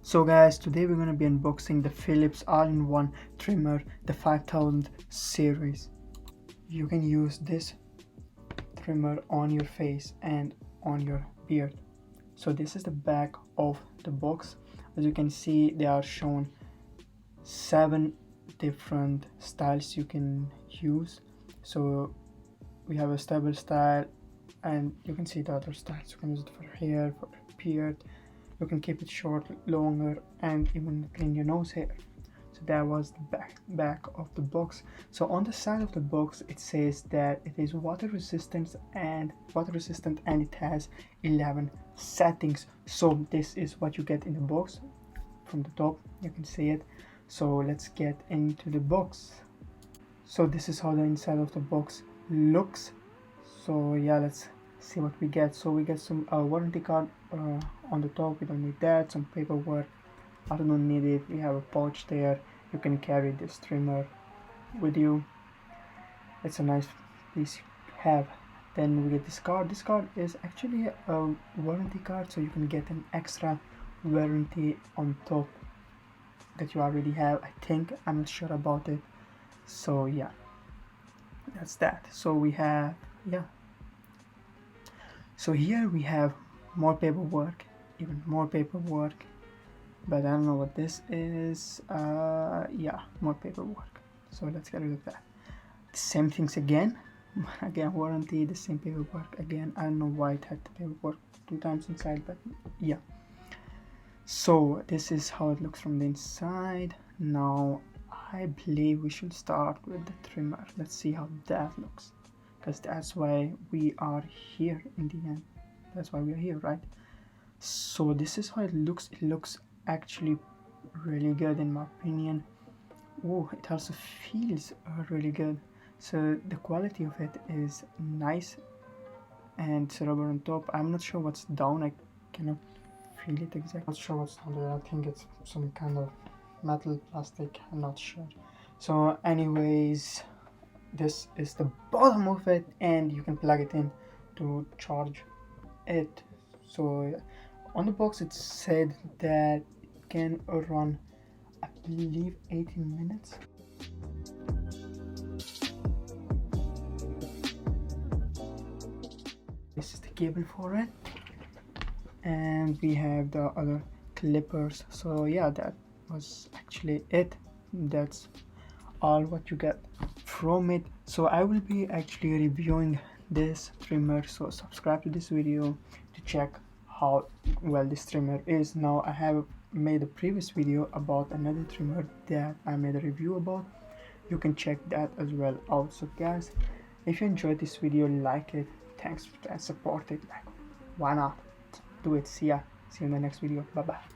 So guys, today we're going to be unboxing the Philips all-in-one trimmer, the 5000 series. You can use this trimmer on your face and on your beard. So this is the back of the box. As you can see, they are shown 7 different styles you can use. So we have a stable style, and you can see the other styles. You can use it for hair, for beard. You can keep it short, longer, and even clean your nose hair. So that was the back of the box. So on the side of the box it says that it is water resistant and it has 11 settings. So this is what you get in the box. From the top you can see it. So let's get into the box. So this is how the inside of the box looks. So yeah, let's see what we get. So we get some warranty card on the top. We don't need that. Some paperwork, I don't need it. We have a pouch there. You can carry this trimmer with you. It's a nice piece to have. Then we get this card. This card is actually a warranty card, so you can get an extra warranty on top that you already have. I think, I'm not sure about it. So yeah, that's that. So we have, yeah, so here we have more paperwork, even more paperwork, but I don't know what this is. Yeah, more paperwork. So let's get rid of that. The same things again. Again, warranty, the same paperwork again. I don't know why it had the paperwork 2 times inside, but yeah. So this is how it looks from the inside. Now I believe we should start with the trimmer. Let's see how that looks, because that's why we are here in the end. That's why we are here, right? So this is how it looks. It looks actually really good in my opinion. Oh, it also feels really good. So the quality of it is nice, and it's rubber on top. I'm not sure what's down. I cannot feel it exactly. Not sure what's down there. I think it's some kind of metal, plastic. I'm not sure. So anyways, this is the bottom of it, and you can plug it in to charge it. So on the box it said that it can run, I believe, 18 minutes. This is the cable for it, and we have the other clippers. So yeah, that was actually it. That's all what you get from it. So I will be actually reviewing this trimmer, so subscribe to this video to check how well this trimmer is. Now I have made a previous video about another trimmer that I made a review about. You can check that as well. Also guys, if you enjoyed this video, like it, thanks, and support it. Like, why not do it? See you in the next video. Bye bye.